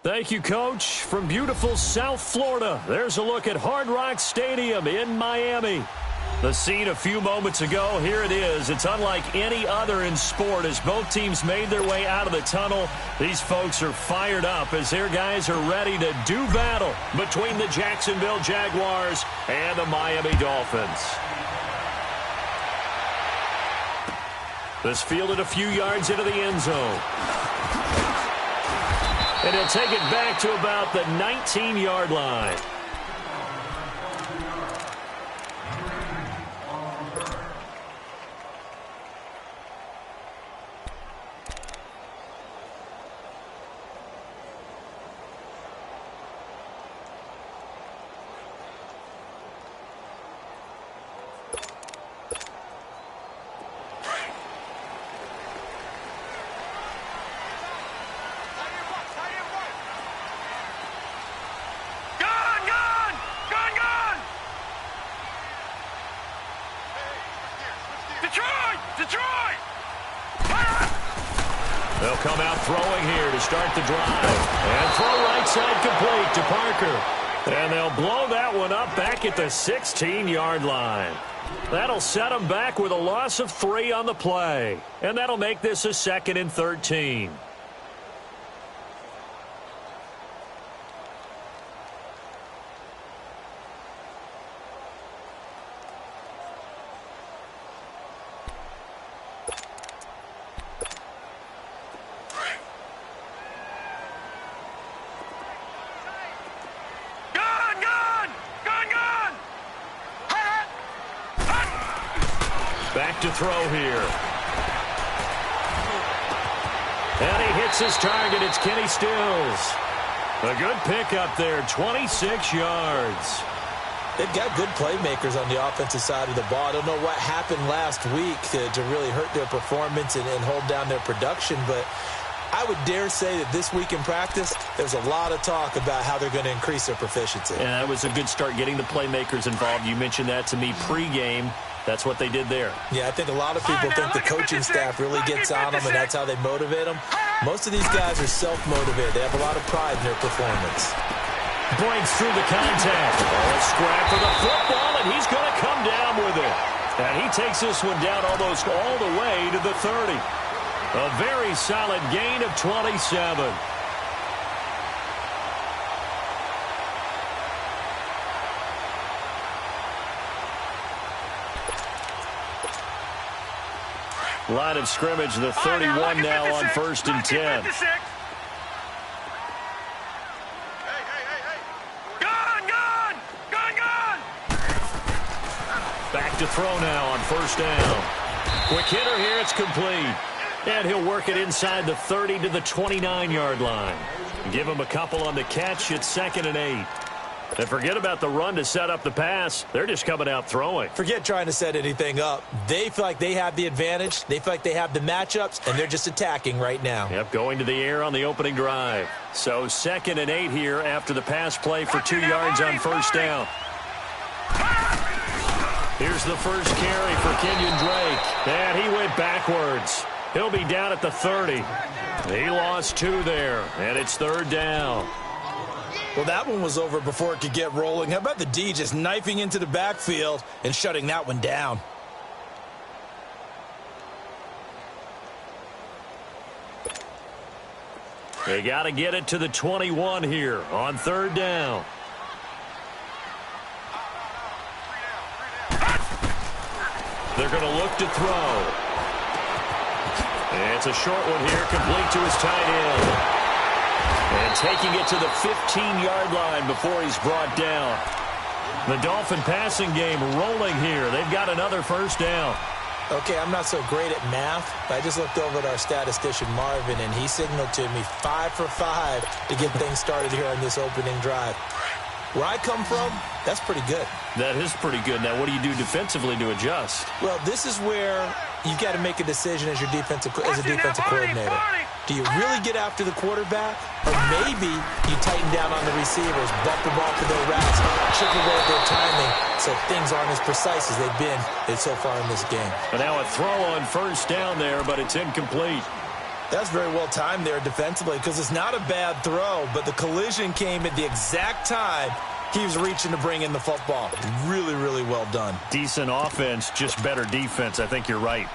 Thank you, Coach. From beautiful South Florida, there's a look at Hard Rock Stadium in Miami. The scene a few moments ago, here it is. It's unlike any other in sport as both teams made their way out of the tunnel. These folks are fired up as their guys are ready to do battle between the Jacksonville Jaguars and the Miami Dolphins. This fielded a few yards into the end zone. And he'll take it back to about the 19-yard line. They'll come out throwing here to start the drive. And throw right side complete to Parker. And they'll blow that one up back at the 16-yard line. That'll set them back with a loss of 3 on the play. And that'll make this a 2nd and 13. Back to throw here. And he hits his target. It's Kenny Stills. A good pickup there, 26 yards. They've got good playmakers on the offensive side of the ball. I don't know what happened last week to really hurt their performance and hold down their production, but I would dare say that this week in practice, there's a lot of talk about how they're going to increase their proficiency. And that was a good start getting the playmakers involved. You mentioned that to me pregame. That's what they did there. Yeah, I think a lot of people think the coaching staff really gets on them, and that's how they motivate them. Most of these guys are self-motivated. They have a lot of pride in their performance. Breaks through the contact. A scrap for the football, and he's going to come down with it. And he takes this one down almost all the way to the 30. A very solid gain of 27. Line of scrimmage, the 31 now on 1st and 10. Back to throw now on 1st down. Quick hitter here, it's complete. And he'll work it inside the 30 to the 29-yard line. Give him a couple on the catch. It's 2nd and 8. And forget about the run to set up the pass. They're just coming out throwing. Forget trying to set anything up. They feel like they have the advantage. They feel like they have the matchups, and they're just attacking right now. Yep, going to the air on the opening drive. So 2nd and 8 here after the pass play for 2 yards on 1st down. Here's the first carry for Kenyon Drake. And he went backwards. He'll be down at the 30. He lost 2 there, and it's 3rd down. Well, that one was over before it could get rolling. How about the D just knifing into the backfield and shutting that one down? They got to get it to the 21 here on 3rd down. They're going to look to throw. And it's a short one here, complete to his tight end. And taking it to the 15-yard line before he's brought down. The Dolphin passing game rolling here. They've got another 1st down. Okay, I'm not so great at math, but I just looked over at our statistician, Marvin, and he signaled to me 5 for 5 to get things started here on this opening drive. Where I come from, that's pretty good. That is pretty good. Now, what do you do defensively to adjust? Well, this is where you've got to make a decision as a defensive coordinator. Do you really get after the quarterback? Or maybe you tighten down on the receivers, bump the ball to their routes, chip away at their timing so things aren't as precise as they've been so far in this game. But now a throw on 1st down there, but it's incomplete. That's very well timed there defensively because it's not a bad throw, but the collision came at the exact time he was reaching to bring in the football. Really, really well done. Decent offense, just better defense. I think you're right.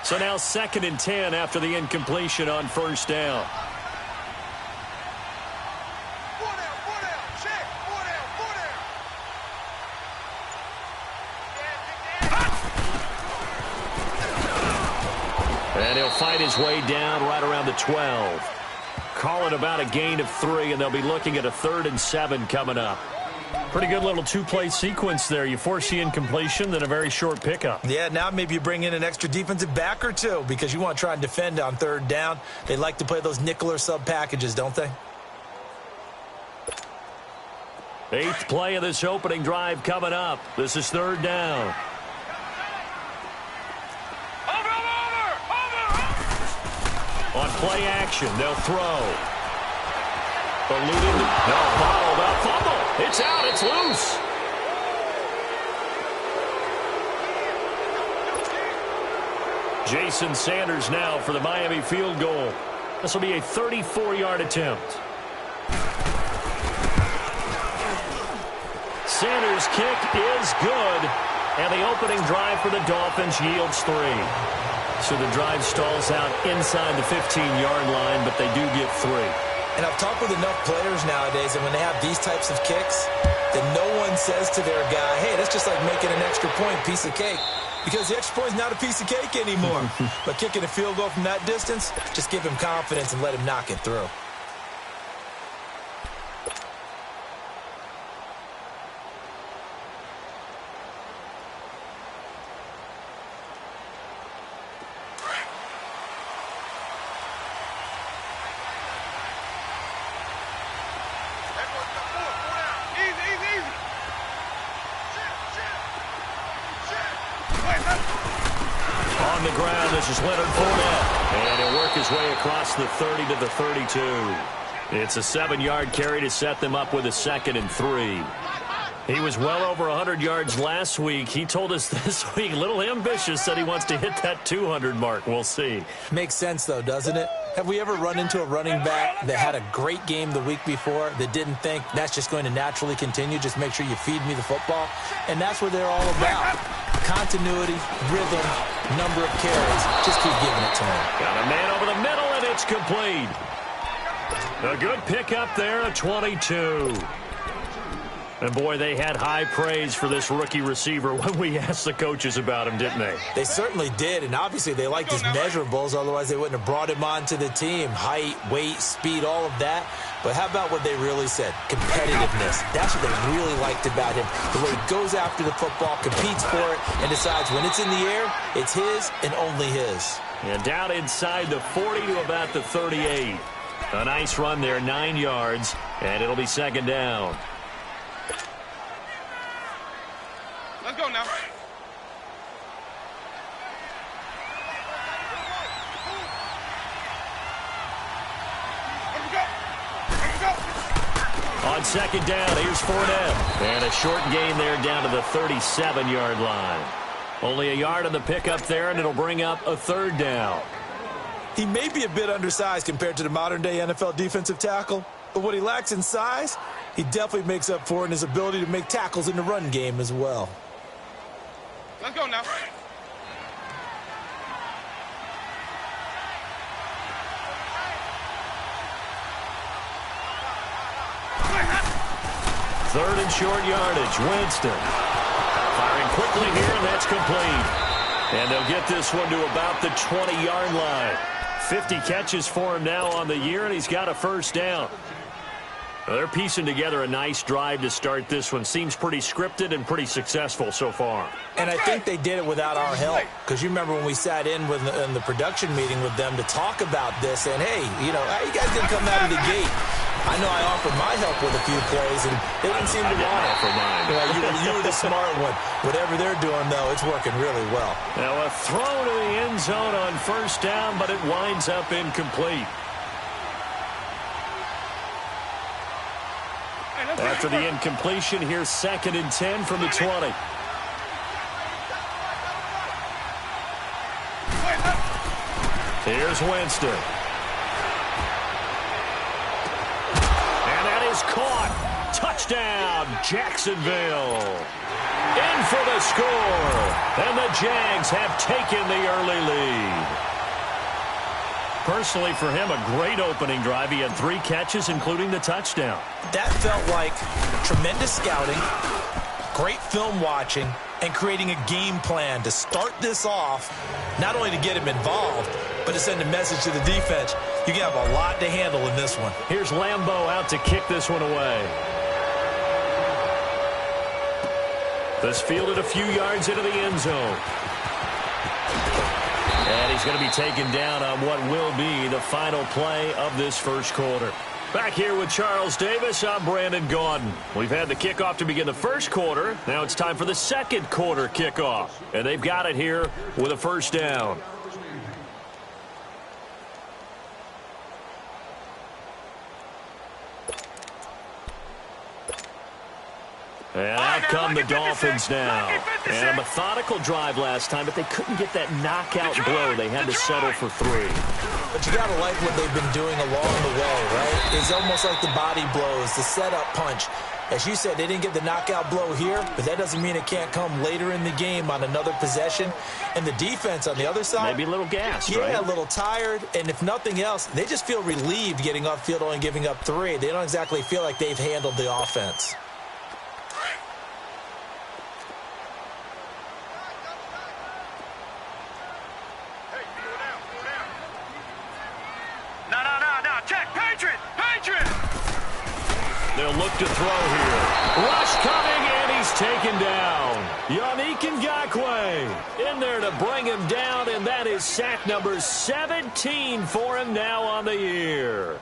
So now 2nd and 10 after the incompletion on first down. And he'll fight his way down right around the 12. Call it about a gain of 3, and they'll be looking at a 3rd and 7 coming up. Pretty good little two-play sequence there. You force the incompletion, then a very short pickup. Yeah, now maybe you bring in an extra defensive back or two because you want to try and defend on 3rd down. They like to play those nickel or sub packages, don't they? 8th play of this opening drive coming up. This is 3rd down. On play action, they'll throw. Eluding. No, bottled up. Fumble. It's out. It's loose. Jason Sanders now for the Miami field goal. This will be a 34-yard attempt. Sanders' kick is good. And the opening drive for the Dolphins yields 3. So the drive stalls out inside the 15-yard line, but they do get 3. And I've talked with enough players nowadays, and when they have these types of kicks, then no one says to their guy, hey, that's just like making an extra point, piece of cake. Because the extra point is not a piece of cake anymore. But kicking a field goal from that distance, just give him confidence and let him knock it through. On the ground, this is Leonard Fournette. And he'll work his way across the 30 to the 32. It's a 7-yard carry to set them up with a 2nd and 3. He was well over 100 yards last week. He told us this week, a little ambitious, said he wants to hit that 200 mark. We'll see. Makes sense, though, doesn't it? Have we ever run into a running back that had a great game the week before that didn't think that's just going to naturally continue? Just make sure you feed me the football. And that's what they're all about. Continuity, rhythm, number of carries. Just keep giving it to him. Got a man over the middle, and it's complete. A good pickup there, a 22. And, boy, they had high praise for this rookie receiver when we asked the coaches about him, didn't they? They certainly did, and obviously they liked his measurables. Otherwise, they wouldn't have brought him onto the team. Height, weight, speed, all of that. But how about what they really said? Competitiveness. That's what they really liked about him. The way he goes after the football, competes for it, and decides when it's in the air, it's his and only his. And down inside the 40 to about the 38. A nice run there, 9 yards, and it'll be 2nd down. Let's go now. On 2nd down, here's Fournette. And a short gain there down to the 37-yard line. Only a yard on the pickup there, and it'll bring up a 3rd down. He may be a bit undersized compared to the modern-day NFL defensive tackle, but what he lacks in size, he definitely makes up for in his ability to make tackles in the run game as well. Let's go now. Third and short yardage. Winston firing quickly here, and that's complete. And they'll get this one to about the 20-yard line. 50 catches for him now on the year, and he's got a 1st down. Well, they're piecing together a nice drive to start this one. Seems pretty scripted and pretty successful so far. And I think they did it without our help. Because you remember when we sat in the production meeting with them to talk about this, and hey, you know, you guys didn't come out of the gate. I know I offered my help with a few plays, and they didn't seem to want it. For mine. You were the smart one. Whatever they're doing, though, it's working really well. Now a throw to the end zone on 1st down, but it winds up incomplete. After the incompletion, here's 2nd and 10 from the 20. Here's Winston. And that is caught. Touchdown, Jacksonville. In for the score. And the Jags have taken the early lead. Personally, for him, a great opening drive. He had 3 catches, including the touchdown. That felt like tremendous scouting, great film watching, and creating a game plan to start this off, not only to get him involved, but to send a message to the defense. You can have a lot to handle in this one. Here's Lambeau out to kick this one away. This fielded a few yards into the end zone. And he's going to be taken down on what will be the final play of this first quarter. Back here with Charles Davis, I'm Brandon Gaudin. We've had the kickoff to begin the first quarter. Now it's time for the second quarter kickoff. And they've got it here with a first down. And out come the Dolphins now. And a methodical drive last time, but they couldn't get that knockout blow. They had to settle for 3. But you got to like what they've been doing along the way, right? It's almost like the body blows, the setup punch. As you said, they didn't get the knockout blow here, but that doesn't mean it can't come later in the game on another possession. And the defense on the other side, maybe a little gassed, right? Yeah, a little tired. And if nothing else, they just feel relieved getting upfield only giving up 3. They don't exactly feel like they've handled the offense. They'll look to throw here. Rush coming, and he's taken down. Yannick Ngakoue in there to bring him down, and that is sack number 17 for him now on the year.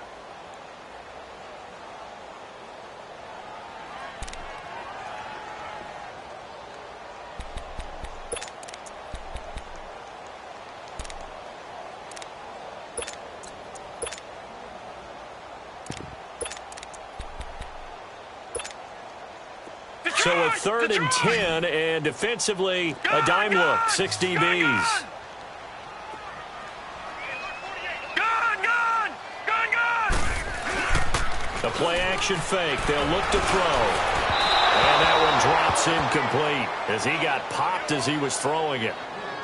So a 3rd and 10, and defensively, a dime look, 6 DBs. The play-action fake, they'll look to throw. And that one drops incomplete as he got popped as he was throwing it.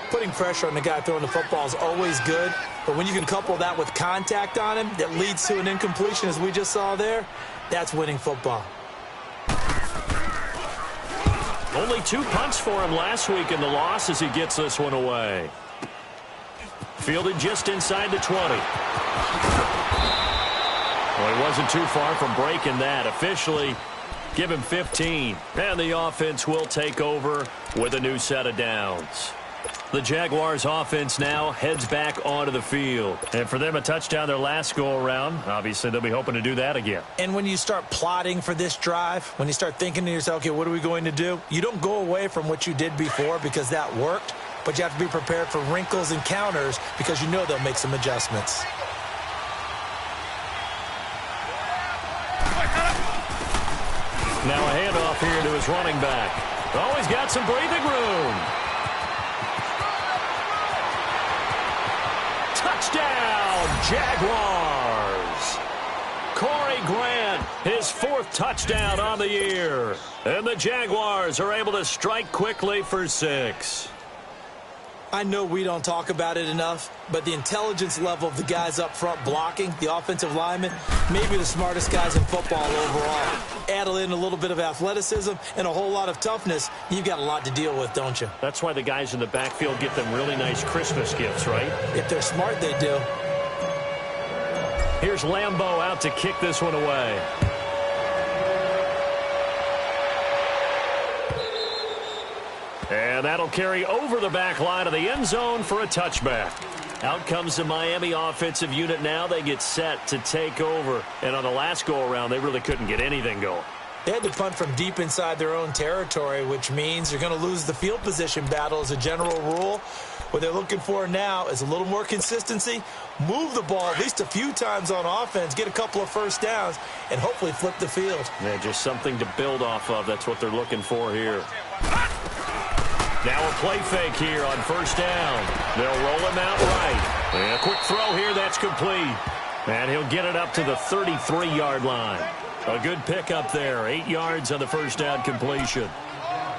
Putting pressure on the guy throwing the football is always good, but when you can couple that with contact on him that leads to an incompletion, as we just saw there, that's winning football. Only 2 punts for him last week in the loss as he gets this one away. Fielded just inside the 20. Well, he wasn't too far from breaking that. Officially, give him 15. And the offense will take over with a new set of downs. The Jaguars offense now heads back onto the field. And for them, a touchdown their last go-around. Obviously, they'll be hoping to do that again. And when you start plotting for this drive, when you start thinking to yourself, okay, what are we going to do? You don't go away from what you did before because that worked, but you have to be prepared for wrinkles and counters because you know they'll make some adjustments. Now a handoff here to his running back. Oh, he's got some breathing room. Touchdown, Jaguars. Corey Grant, his 4th touchdown on the year. And the Jaguars are able to strike quickly for 6. I know we don't talk about it enough, but the intelligence level of the guys up front blocking, the offensive linemen, maybe the smartest guys in football overall. Add in a little bit of athleticism and a whole lot of toughness, you've got a lot to deal with, don't you? That's why the guys in the backfield get them really nice Christmas gifts, right? If they're smart, they do. Here's Lambeau out to kick this one away. And that'll carry over the back line of the end zone for a touchback. Out comes the Miami offensive unit now. They get set to take over. And on the last go-around, they really couldn't get anything going. They had to punt from deep inside their own territory, which means you're going to lose the field position battle as a general rule. What they're looking for now is a little more consistency, move the ball at least a few times on offense, get a couple of first downs, and hopefully flip the field. Yeah, just something to build off of. That's what they're looking for here. Now a play fake here on first down. They'll roll him out right. And a quick throw here, that's complete. And he'll get it up to the 33-yard line. A good pickup there, 8 yards on the first down completion.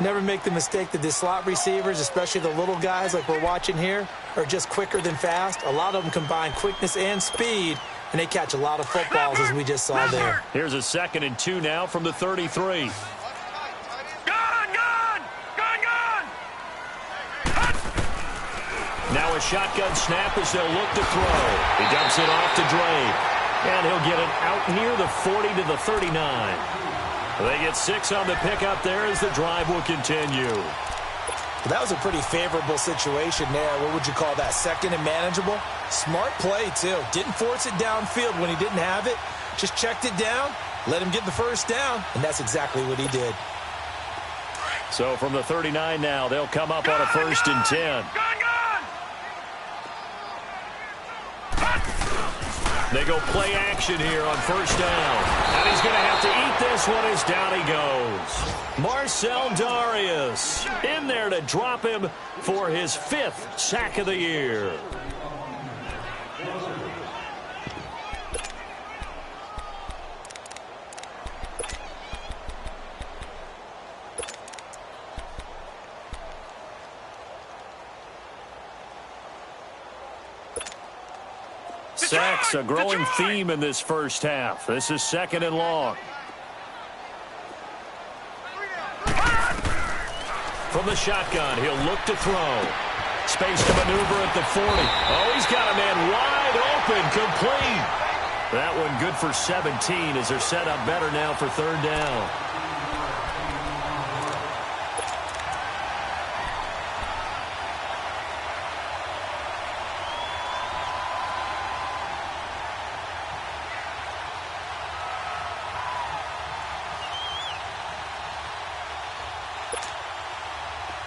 Never make the mistake that the slot receivers, especially the little guys like we're watching here, are just quicker than fast. A lot of them combine quickness and speed, and they catch a lot of footballs, as we just saw there. Here's a 2nd and 2 now from the 33. Now a shotgun snap as they'll look to throw. He dumps it off to Drake. And he'll get it out near the 40 to the 39. They get 6 on the pickup there as the drive will continue. Well, that was a pretty favorable situation there. What would you call that? 2nd and manageable? Smart play, too. Didn't force it downfield when he didn't have it. Just checked it down, let him get the first down, and that's exactly what he did. So from the 39 now, they'll come up on a 1st and 10. They go play action here on first down. And he's going to have to eat this one as down he goes. Marcel Darius in there to drop him for his 5th sack of the year. Sacks, a growing theme in this first half. This is 2nd and long. From the shotgun, he'll look to throw. Space to maneuver at the 40. Oh, he's got a man wide open, complete. That one good for 17 as they're set up better now for 3rd down.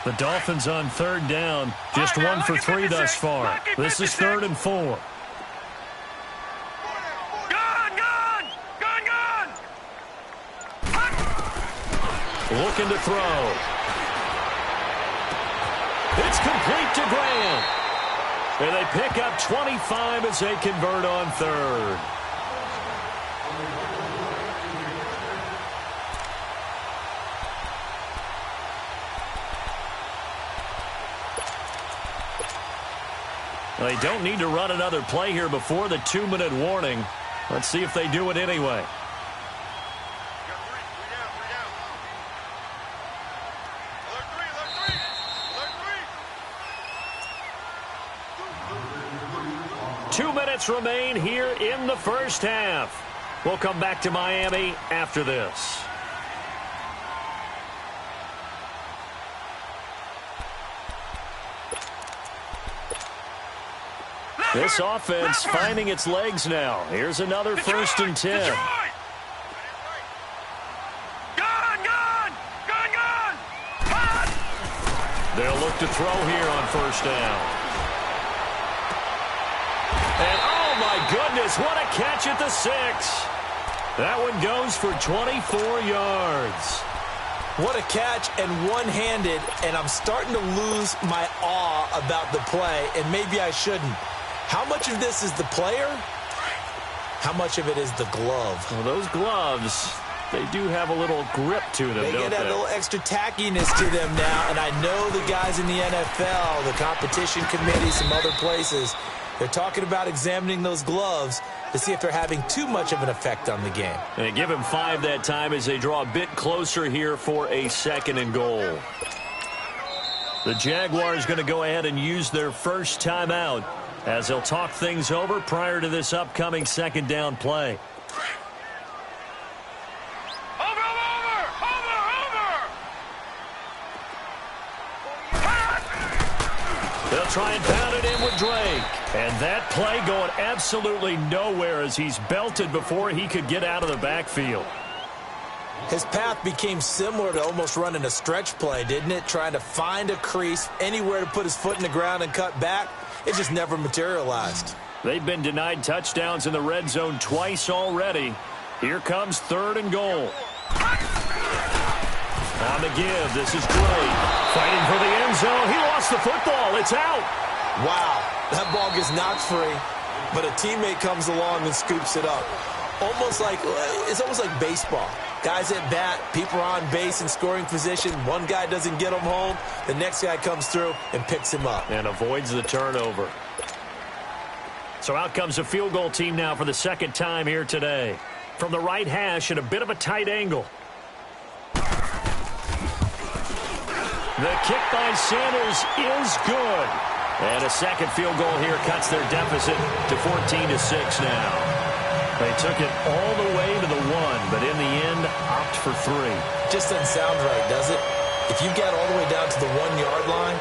The Dolphins on 3rd down, just 1 for 3 thus far. This is 3rd and 4. Looking to throw. It's complete to Grant. And they pick up 25 as they convert on 3rd. They don't need to run another play here before the 2-minute warning. Let's see if they do it anyway. Two minutes remain here in the first half. We'll come back to Miami after this. This offense finding its legs now. Here's another 1st and 10. They'll look to throw here on first down. And oh my goodness, what a catch at the 6. That one goes for 24 yards. What a catch, and one-handed, and I'm starting to lose my awe about the play, and maybe I shouldn't. How much of this is the player? How much of it is the glove? Well, those gloves, they do have a little grip to them, don't they? They get a little extra tackiness to them now, and I know the guys in the NFL, the competition committee, some other places, they're talking about examining those gloves to see if they're having too much of an effect on the game. And they give him 5 that time as they draw a bit closer here for a 2nd and goal. The Jaguars going to go ahead and use their first timeout as they'll talk things over prior to this upcoming 2nd down play. They'll try and pound it in with Drake. And that play going absolutely nowhere as he's belted before he could get out of the backfield. His path became similar to almost running a stretch play, didn't it? Trying to find a crease, anywhere to put his foot in the ground and cut back. It just never materialized. They've been denied touchdowns in the red zone twice already. Here comes 3rd and goal. On the give, this is great. Fighting for the end zone. He lost the football. It's out. Wow, that ball gets knocked free, but a teammate comes along and scoops it up. It's almost like baseball. Guys at bat, people are on base in scoring position. One guy doesn't get him home. The next guy comes through and picks him up. And avoids the turnover. So out comes a field goal team now for the second time here today. From the right hash at a bit of a tight angle. The kick by Sanders is good. And a second field goal here cuts their deficit to 14-6 now. They took it all the way to the 1, but in the end, opt for 3. Just doesn't sound right, does it? If you get all the way down to the 1-yard line,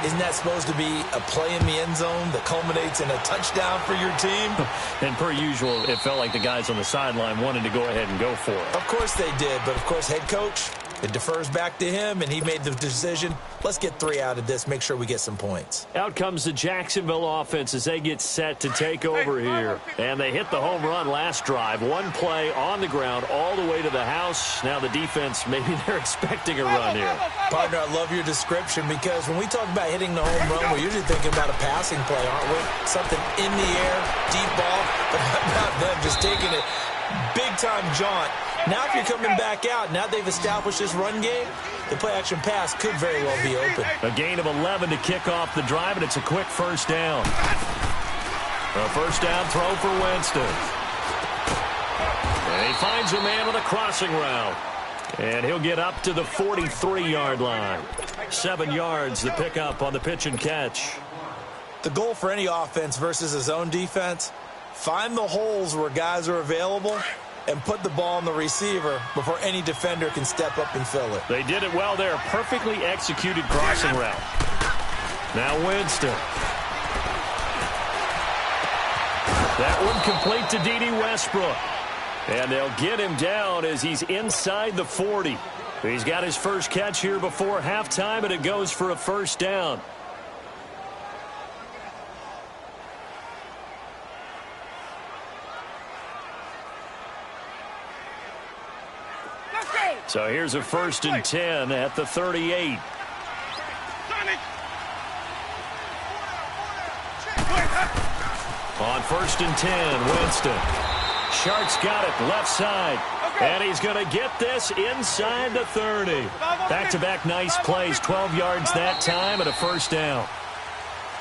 isn't that supposed to be a play in the end zone that culminates in a touchdown for your team? And per usual, it felt like the guys on the sideline wanted to go ahead and go for it. Of course they did, but of course head coach, it defers back to him, and he made the decision, let's get 3 out of this, make sure we get some points. Out comes the Jacksonville offense as they get set to take over here. And they hit the home run last drive. One play on the ground all the way to the house. Now the defense, maybe they're expecting a run here. Partner, I love your description because when we talk about hitting the home run, we're usually thinking about a passing play, aren't we? Something in the air, deep ball, but how about them just taking it big-time jaunt. Now if you're coming back out, now they've established this run game, the play-action pass could very well be open. A gain of 11 to kick off the drive, and it's a quick first down. A first down throw for Winston. And he finds a man with a crossing route. And he'll get up to the 43-yard line. 7 yards the pickup on the pitch and catch. The goal for any offense versus a zone defense, find the holes where guys are available and put the ball on the receiver before any defender can step up and fill it. They did it well there. Perfectly executed crossing route. Now Winston. That one complete to D.D. Westbrook. And they'll get him down as he's inside the 40. He's got his first catch here before halftime, and it goes for a first down. So here's a 1st and 10 at the 38. On 1st and 10, Winston. Shark's got it left side. And he's going to get this inside the 30. Back-to-back nice plays, 12 yards that time and a first down.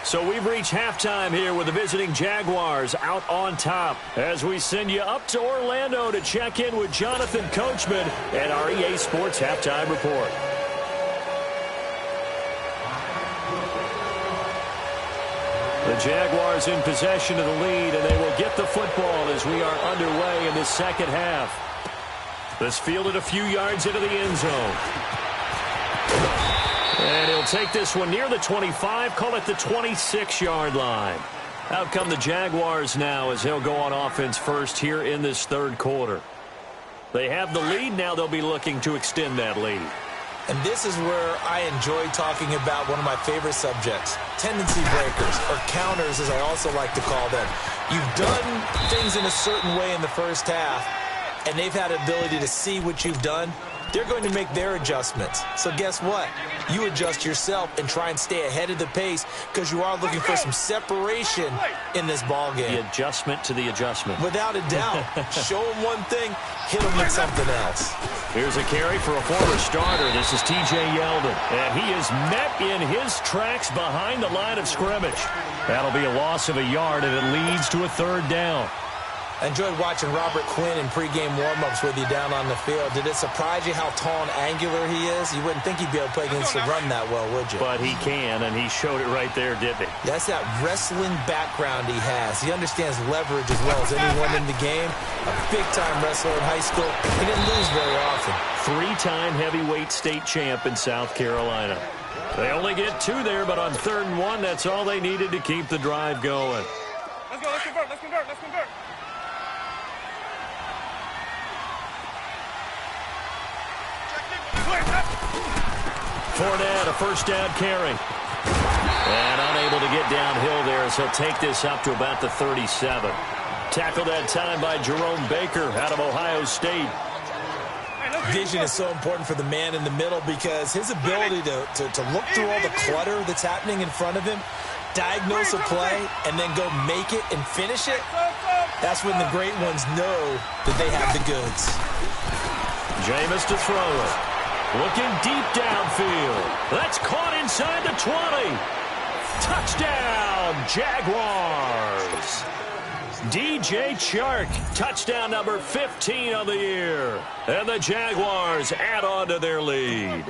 So we've reached halftime here with the visiting Jaguars out on top as we send you up to Orlando to check in with Jonathan Coachman and our EA Sports Halftime Report. The Jaguars in possession of the lead, and they will get the football as we are underway in the second half. This fielded a few yards into the end zone. And he'll take this one near the 25, call it the 26-yard line. Out come the Jaguars now as they'll go on offense first here in this third quarter. They have the lead. Now they'll be looking to extend that lead. And this is where I enjoy talking about one of my favorite subjects, tendency breakers, or counters as I also like to call them. You've done things in a certain way in the first half, and they've had the ability to see what you've done. They're going to make their adjustments. So guess what? You adjust yourself and try and stay ahead of the pace because you are looking for some separation in this ball game. The adjustment to the adjustment. Without a doubt. Show them one thing, hit them with something else. Here's a carry for a former starter. This is T.J. Yeldon. And he is met in his tracks behind the line of scrimmage. That'll be a loss of a yard, and it leads to a third down. I enjoyed watching Robert Quinn in pregame warm-ups with you down on the field. Did it surprise you how tall and angular he is? You wouldn't think he'd be able to play against the run that well, would you? But he can, and he showed it right there, didn't he? That's that wrestling background he has. He understands leverage as well as anyone in the game. A big-time wrestler in high school. He didn't lose very often. 3-time heavyweight state champ in South Carolina. They only get 2 there, but on 3rd and 1, that's all they needed to keep the drive going. Let's go, let's convert, let's convert, let's convert. Fournette, a first down carry. And unable to get downhill there as he'll take this up to about the 37. Tackled that time by Jerome Baker out of Ohio State. Vision is so important for the man in the middle because his ability to look through all the clutter that's happening in front of him, diagnose a play, and then go make it and finish it, that's when the great ones know that they have the goods. Jameis to throw it. Looking deep downfield. That's caught inside the 20. Touchdown, Jaguars. DJ Chark, touchdown number 15 of the year. And the Jaguars add on to their lead.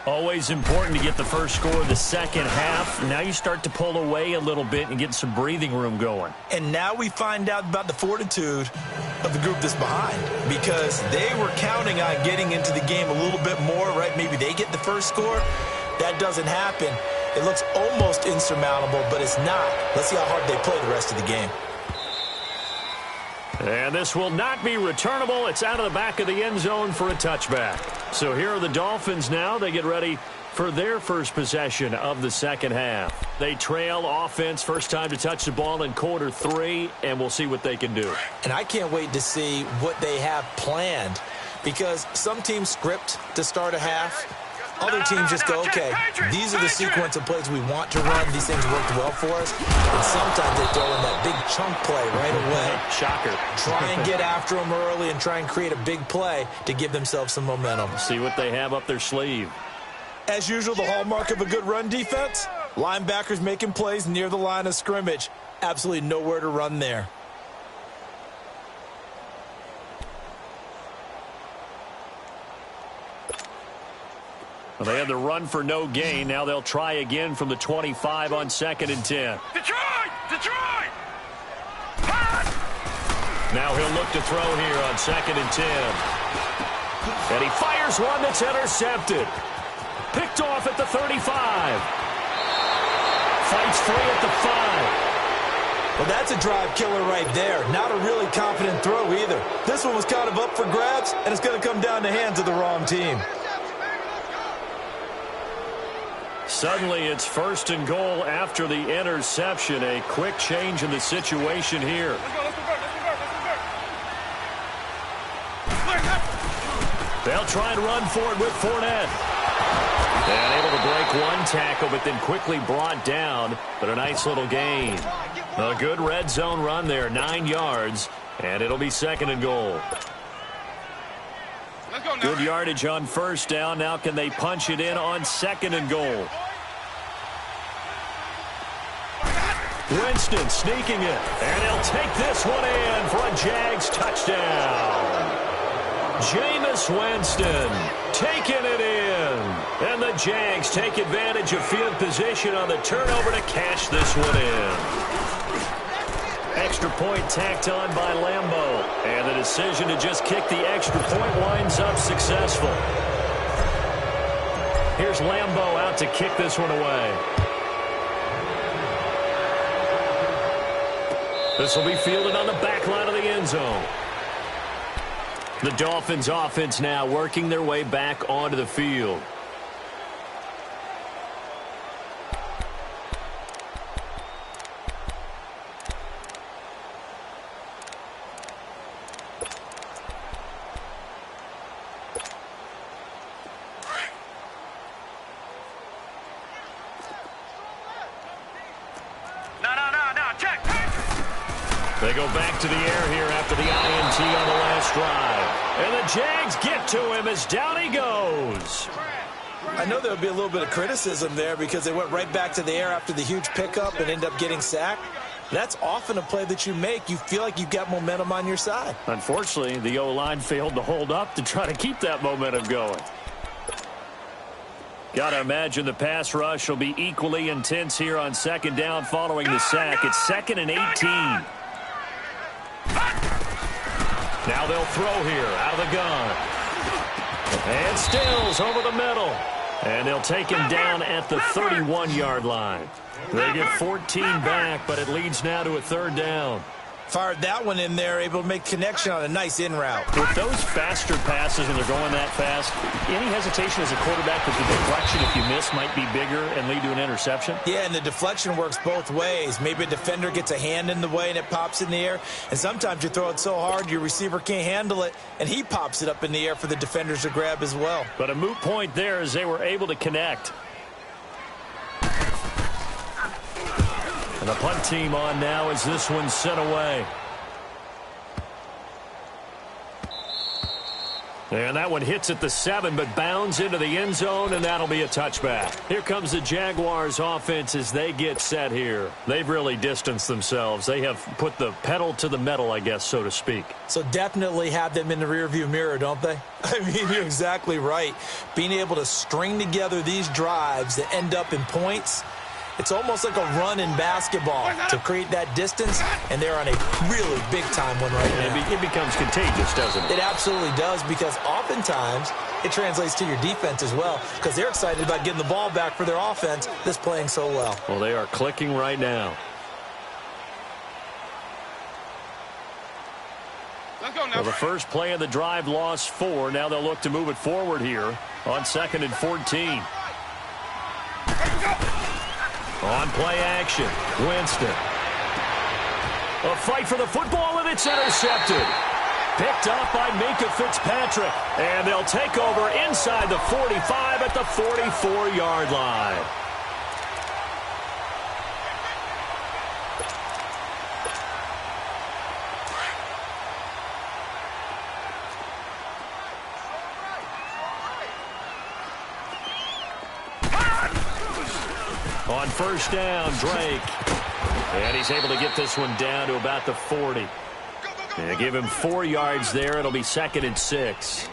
Always important to get the first score of the second half. Now you start to pull away a little bit and get some breathing room going. And now we find out about the fortitude of the group that's behind, because they were counting on getting into the game a little bit more, right? Maybe they get the first score. That doesn't happen. It looks almost insurmountable, but it's not. Let's see how hard they play the rest of the game. And this will not be returnable. It's out of the back of the end zone for a touchback. So here are the Dolphins now. They get ready for their first possession of the second half. They trail offense, first time to touch the ball in quarter 3, and we'll see what they can do. And I can't wait to see what they have planned, because some teams script to start a half. Other teams just go, okay, these are the sequence of plays we want to run. These things worked well for us. And sometimes they throw in that big chunk play right away. Shocker. Try and get after them early and try and create a big play to give themselves some momentum. See what they have up their sleeve. As usual, the hallmark of a good run defense, linebackers making plays near the line of scrimmage. Absolutely nowhere to run there. Well, they had the run for no gain. Now they'll try again from the 25 on 2nd and 10. Detroit! Detroit! Now he'll look to throw here on 2nd and 10. And he fires one that's intercepted. Picked off at the 35. Fights free at the 5. Well, that's a drive killer right there. Not a really confident throw either. This one was kind of up for grabs, and it's going to come down the hands of the wrong team. Suddenly it's 1st and goal after the interception. A quick change in the situation here. Let's go. They'll try and run for it with Fournette. And able to break one tackle, but then quickly brought down. But a nice little gain. A good red zone run there, 9 yards. And it'll be 2nd and goal. Good yardage on 1st down. Now can they punch it in on 2nd and goal? Winston sneaking it. And he'll take this one in for a Jags touchdown. Jameis Winston taking it in. And the Jags take advantage of field position on the turnover to cash this one in. Extra point tacked on by Lambeau. And the decision to just kick the extra point winds up successful. Here's Lambeau out to kick this one away. This will be fielded on the back line of the end zone. The Dolphins offense now working their way back onto the field. They go back to the air here after the INT on the last drive. And the Jags get to him as down he goes. I know there'll be a little bit of criticism there because they went right back to the air after the huge pickup and end up getting sacked. That's often a play that you make. You feel like you've got momentum on your side. Unfortunately, the O-line failed to hold up to try to keep that momentum going. Got to imagine the pass rush will be equally intense here on 2nd down following the sack. It's 2nd and 18. Now they'll throw here out of the gun. And Stills over the middle. And they'll take him down at the 31-yard line. They get 14 back, but it leads now to a 3rd down. Fired that one in there, able to make connection on a nice in route. With those faster passes when they're going that fast, any hesitation as a quarterback that the deflection, if you miss, might be bigger and lead to an interception? Yeah, and the deflection works both ways. Maybe a defender gets a hand in the way and it pops in the air. And sometimes you throw it so hard your receiver can't handle it, and he pops it up in the air for the defenders to grab as well. But a moot point there as they were able to connect. And the punt team on now as this one's sent away. And that one hits at the 7, but bounds into the end zone, and that'll be a touchback. Here comes the Jaguars offense as they get set here. They've really distanced themselves. They have put the pedal to the metal, I guess, so to speak. So definitely have them in the rearview mirror, don't they? I mean, you're exactly right. Being able to string together these drives that end up in points, it's almost like a run in basketball to create that distance, and they're on a really big-time one right now. It becomes contagious, doesn't it? It absolutely does, because oftentimes it translates to your defense as well, because they're excited about getting the ball back for their offense that's playing so well. Well, they are clicking right now. Well, the first play of the drive lost 4. Now they'll look to move it forward here on 2nd and 14. On play action, Winston. A fight for the football, and it's intercepted. Picked up by Minkah Fitzpatrick. And they'll take over inside the 45 at the 44-yard line. On first down, Drake. And he's able to get this one down to about the 40. And give him 4 yards there. It'll be 2nd and 6.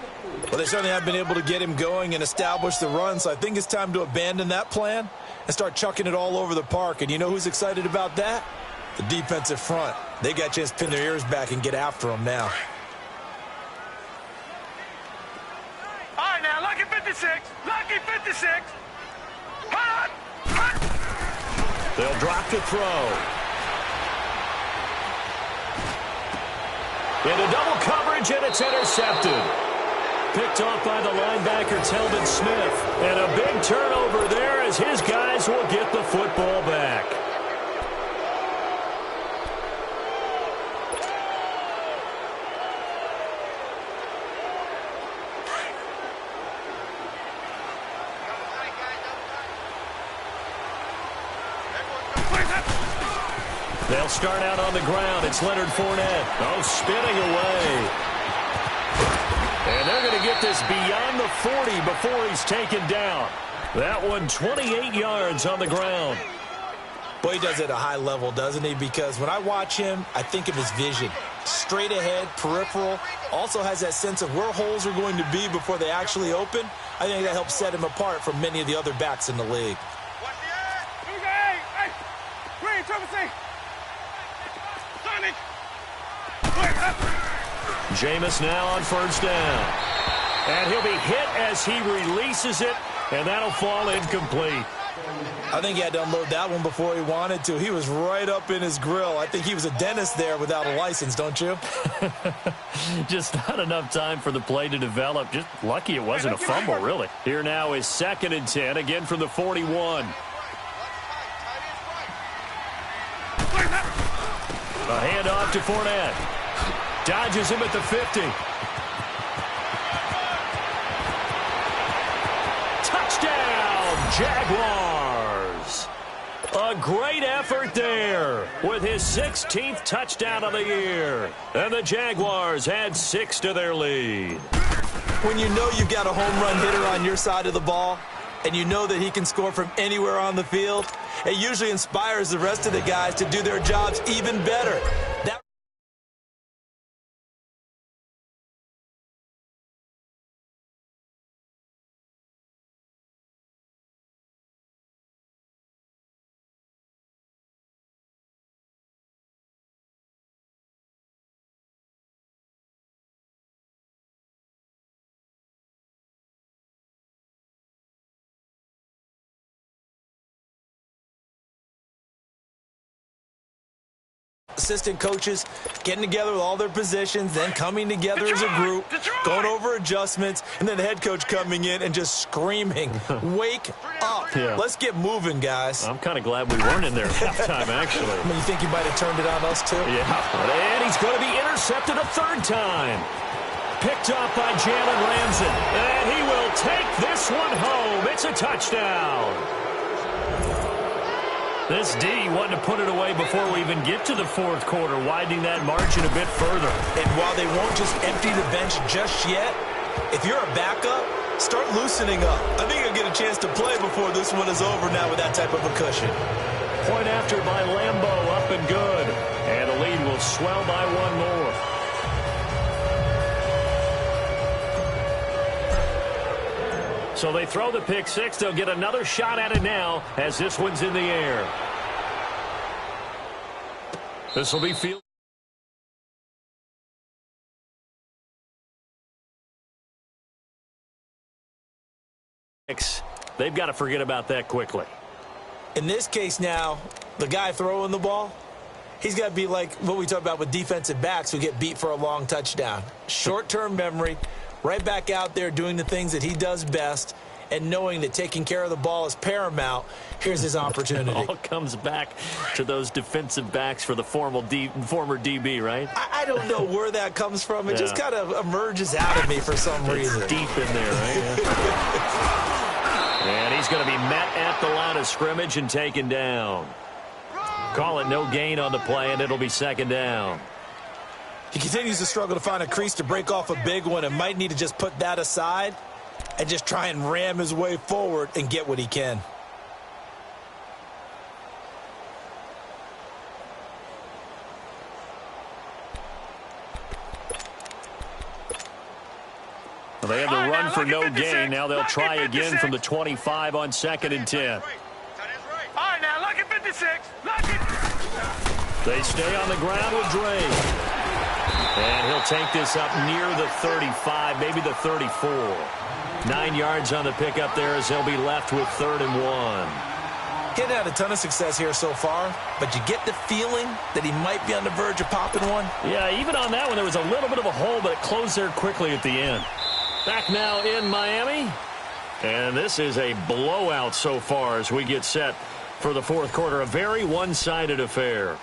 Well, they certainly have been able to get him going and establish the run, so I think it's time to abandon that plan and start chucking it all over the park. And you know who's excited about that? The defensive front. They got a chance to pin their ears back and get after him now. All right, now, lucky 56. Lucky 56. Hot! They'll drop to throw. Into double coverage, and it's intercepted. Picked off by the linebacker, Telvin Smith. And a big turnover there as his guys will get the football back. They'll start out on the ground. It's Leonard Fournette. Oh, spinning away. And they're going to get this beyond the 40 before he's taken down. That one 28 yards on the ground. Boy, he does it at a high level, doesn't he? Because when I watch him, I think of his vision. Straight ahead, peripheral. Also has that sense of where holes are going to be before they actually open. I think that helps set him apart from many of the other backs in the league. Jameis now on first down. And he'll be hit as he releases it, and that'll fall incomplete. I think he had to unload that one before he wanted to. He was right up in his grill. I think he was a dentist there without a license, don't you? Just not enough time for the play to develop. Just lucky it wasn't a fumble, really. Here now is 2nd and 10, again from the 41. A handoff to Fournette. Dodges him at the 50. Touchdown, Jaguars. A great effort there with his 16th touchdown of the year. And the Jaguars add 6 to their lead. When you know you've got a home run hitter on your side of the ball, and you know that he can score from anywhere on the field, it usually inspires the rest of the guys to do their jobs even better. assistant coaches getting together with all their positions, then coming together as a group, going over adjustments, and then the head coach coming in and just screaming, wake up. Yeah. Let's get moving, guys. I'm kind of glad we weren't in there at halftime, actually. I mean, you think you might have turned it on us, too? Yeah. And he's going to be intercepted a third time. Picked up by Jalen Ramsey. And he will take this one home. It's a touchdown. This D wanting to put it away before we even get to the fourth quarter, widening that margin a bit further. And while they won't just empty the bench just yet, if you're a backup, start loosening up. I think you'll get a chance to play before this one is over now with that type of a cushion. Point after by Lambeau, up and good. And the lead will swell by one more. So they throw the pick six. They'll get another shot at it now as this one's in the air. This will be field. They've got to forget about that quickly. In this case now, the guy throwing the ball, he's got to be like what we talk about with defensive backs who get beat for a long touchdown. Short-term memory, right back out there doing the things that he does best, and knowing that taking care of the ball is paramount. Here's his opportunity. It all comes back to those defensive backs for the former DB, right? I don't know where that comes from. It just kind of emerges out of me for some reason. It's deep in there, right? And he's going to be met at the line of scrimmage and taken down. Call it no gain on the play, and it'll be second down. He continues to struggle to find a crease to break off a big one and might need to just put that aside and just try and ram his way forward and get what he can. Well, they had the run for no gain. Now they'll try again from the 25 on 2nd and 10. All right, now, look at 56. Look at. They stay on the ground with Drake. And he'll take this up near the 35, maybe the 34. 9 yards on the pickup there as they'll be left with 3rd and 1. He hadn't had a ton of success here so far, but you get the feeling that he might be on the verge of popping one. Yeah, even on that one, there was a little bit of a hole, but it closed there quickly at the end. Back now in Miami. And this is a blowout so far as we get set for the fourth quarter. A very one-sided affair.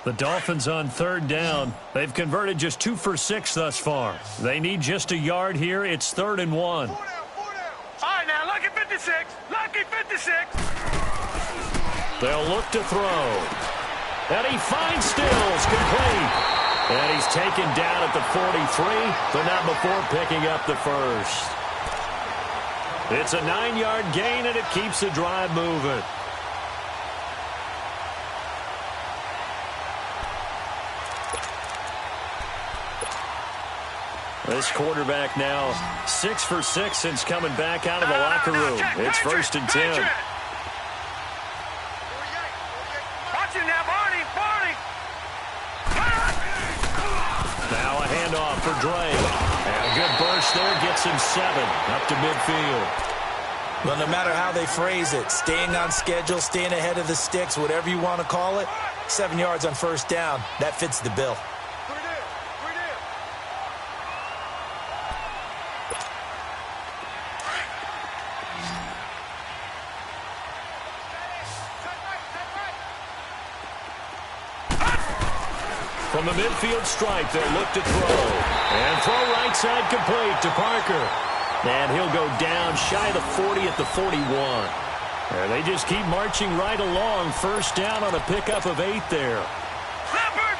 The Dolphins on 3rd down. They've converted just 2 for 6 thus far. They need just a yard here. It's 3rd and 1. All right, now, look at 56. Lucky 56. They'll look to throw. And he finds Stills, complete. And he's taken down at the 43, but not before picking up the first. It's a 9-yard gain, and it keeps the drive moving. This quarterback now 6 for 6 since coming back out of the locker room. It's 1st and 10. Watch it now, Barney. Now a handoff for Drake. And a good burst there gets him 7 up to midfield. Well, no matter how they phrase it, staying on schedule, staying ahead of the sticks, whatever you want to call it, 7 yards on 1st down, that fits the bill. From the midfield stripe, they'll look to throw. And throw right side complete to Parker. And he'll go down shy of the 40 at the 41. And they just keep marching right along. 1st down on a pickup of 8 there. Leopard!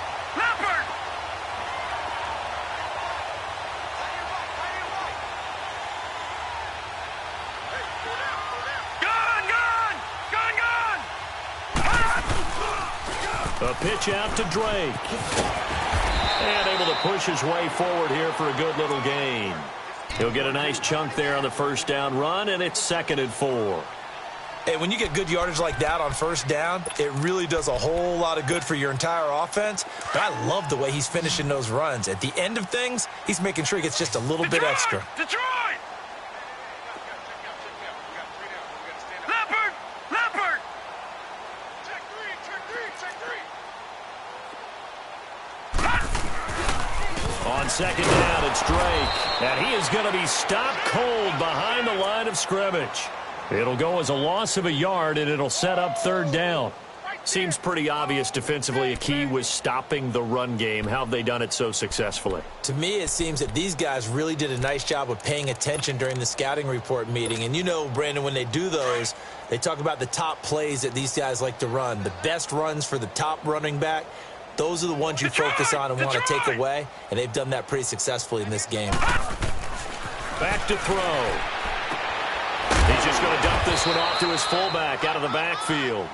A pitch out to Drake. And able to push his way forward here for a good little gain. He'll get a nice chunk there on the 1st down run, and it's 2nd and 4. Hey, when you get good yardage like that on 1st down, it really does a whole lot of good for your entire offense. But I love the way he's finishing those runs. At the end of things, he's making sure he gets just a little bit extra. Detroit! Leopard! on second down, it's Drake. And he is going to be stopped cold behind the line of scrimmage. It'll go as a loss of a yard, and it'll set up third down. Seems pretty obvious defensively a key was stopping the run game. How have they done it so successfully? To me, it seems that these guys really did a nice job of paying attention during the scouting report meeting. And you know, Brandon, when they do those, they talk about the top plays that these guys like to run. The best runs for the top running back, those are the ones you focus on and want to take away. And they've done that pretty successfully in this game. Back to throw. He's just going to dump this one off to his fullback out of the backfield.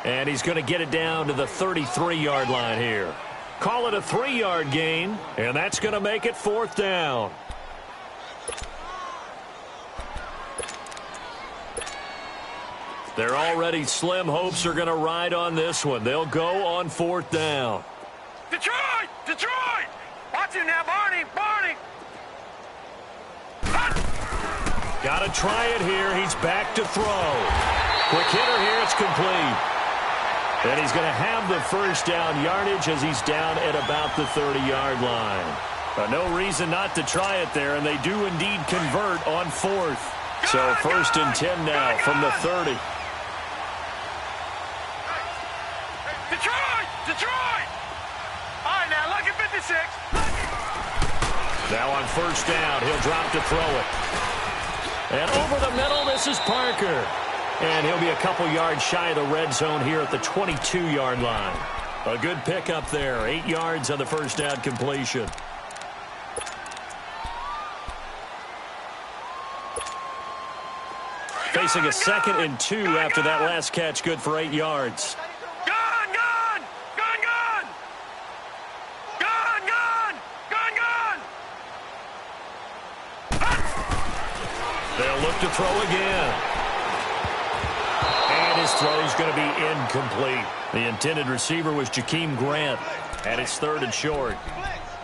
And he's going to get it down to the 33-yard line here. Call it a 3-yard gain, and that's going to make it fourth down. Their already slim hopes are going to ride on this one. They'll go on fourth down. Detroit! Detroit! Watch him now, Barney! Barney! Got to try it here. He's back to throw. Quick hitter here. It's complete. And he's going to have the first down yardage as he's down at about the 30-yard line. No reason not to try it there, and they do indeed convert on fourth. So first and 10 now from the 30. Detroit! Detroit! All right, now, look at 56. Now on first down, he'll drop to throw it. And over the middle, this is Parker. And he'll be a couple yards shy of the red zone here at the 22-yard line. A good pickup there. 8 yards on the first down completion. Facing a 2nd and 2 after that last catch. Good for 8 yards. Gun, gun! Gun, gun! Gun, gun! Gun, gun! They'll look to throw again. And his throw is going to be incomplete. The intended receiver was Jakeem Grant. And it's 3rd and short.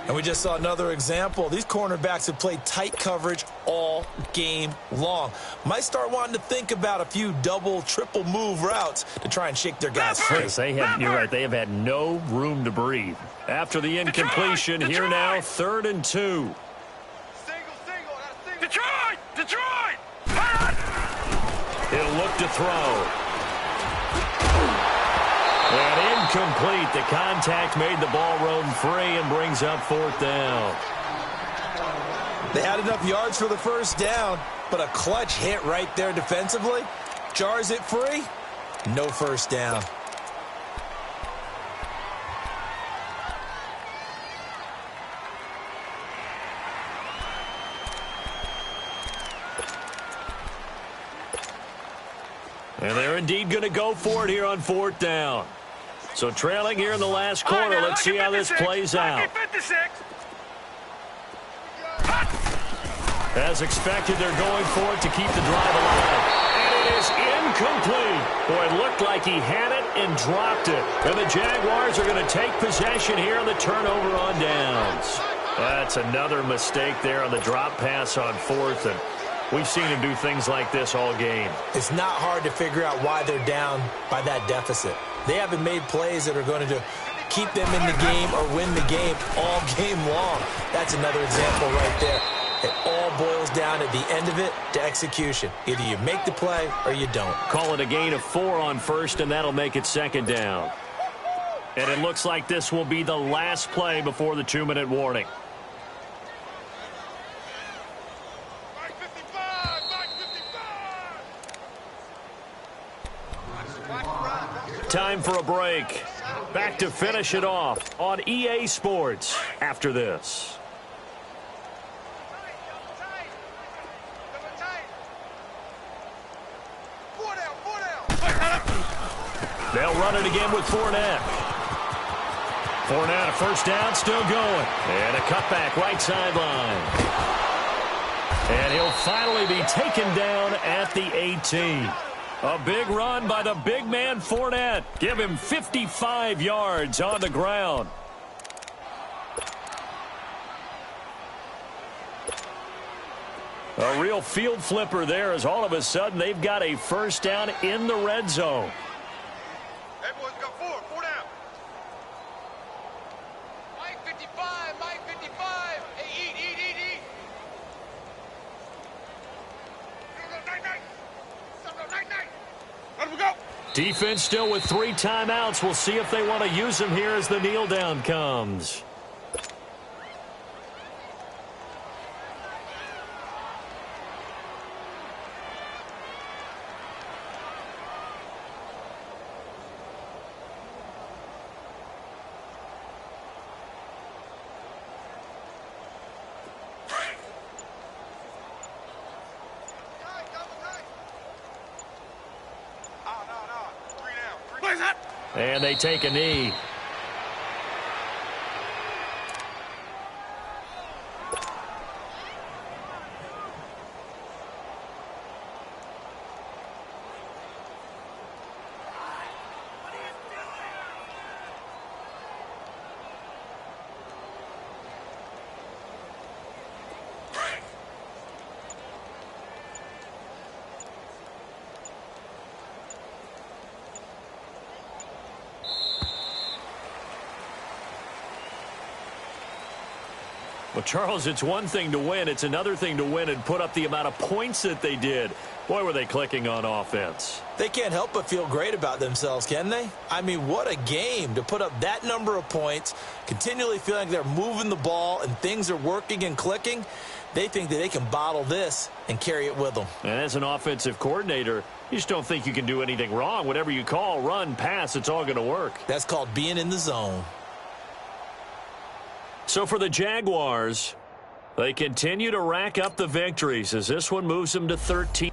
And we just saw another example. These cornerbacks have played tight coverage all game long. Might start wanting to think about a few double, triple move routes to try and shake their guys free. You're right. They have had no room to breathe. After the incompletion, here now, 3rd and 2. Detroit! Detroit! He'll look to throw. And incomplete. The contact made the ball roam free and brings up 4th down. They had enough yards for the first down, but a clutch hit right there defensively jars it free. No first down. And they're indeed going to go for it here on 4th down. So trailing here in the last quarter. Let's see how this plays out. As expected, they're going for it to keep the drive alive. And it is incomplete. Boy, it looked like he had it and dropped it. And the Jaguars are going to take possession here on the turnover on downs. That's another mistake there on the drop pass on 4th. And we've seen him do things like this all game. It's not hard to figure out why they're down by that deficit. They haven't made plays that are going to keep them in the game or win the game all game long. That's another example right there. It all boils down at the end of it to execution. Either you make the play or you don't. Call it a gain of 4 on first, and that'll make it 2nd down. And it looks like this will be the last play before the 2-minute warning. Time for a break. Back to finish it off on EA Sports after this. They'll run it again with Fournette. Fournette, a first down, still going. And a cutback right sideline. And he'll finally be taken down at the 18. A big run by the big man Fournette. Give him 55 yards on the ground. A real field flipper there as all of a sudden they've got a first down in the red zone. That boy's got 4 down. 55, Mike 55. Hey, eat. Night. Let we go. Defense still with 3 timeouts. We'll see if they want to use them here as the kneel down comes. And they take a knee. Well, Charles, it's one thing to win. It's another thing to win and put up the amount of points that they did. Boy, were they clicking on offense. They can't help but feel great about themselves, can they? I mean, what a game to put up that number of points, continually feeling like they're moving the ball and things are working and clicking. They think that they can bottle this and carry it with them. And as an offensive coordinator, you just don't think you can do anything wrong. Whatever you call, run, pass, it's all going to work. That's called being in the zone. So for the Jaguars, they continue to rack up the victories as this one moves them to 13.